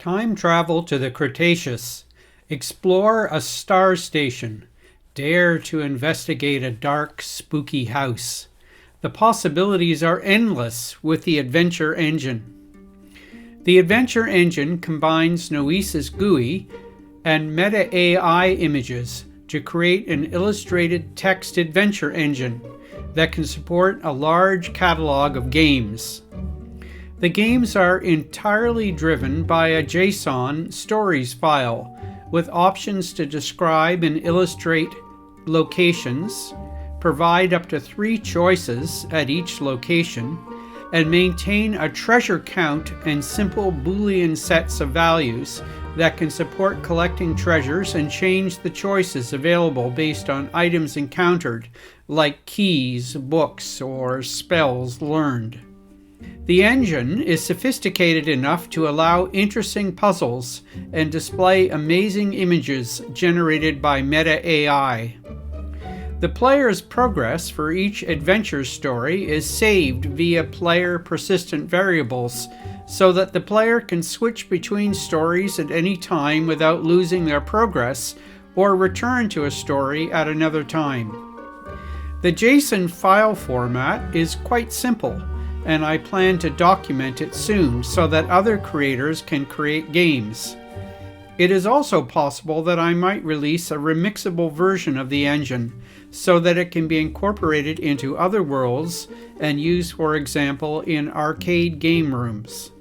Time travel to the Cretaceous. Explore a star station. Dare to investigate a dark, spooky house. The possibilities are endless with the Adventure Engine. The Adventure Engine combines NoesisGUI and Meta AI images to create an illustrated text adventure engine that can support a large catalog of games. The games are entirely driven by a JSON stories file with options to describe and illustrate locations, provide up to 3 choices at each location, and maintain a treasure count and simple Boolean sets of values that can support collecting treasures and change the choices available based on items encountered, like keys, books, or spells learned. The engine is sophisticated enough to allow interesting puzzles and display amazing images generated by Meta AI. The player's progress for each adventure story is saved via player persistent variables so that the player can switch between stories at any time without losing their progress or return to a story at another time. The JSON file format is quite simple, and I plan to document it soon so that other creators can create games. It is also possible that I might release a remixable version of the engine so that it can be incorporated into other worlds and used, for example, in arcade game rooms.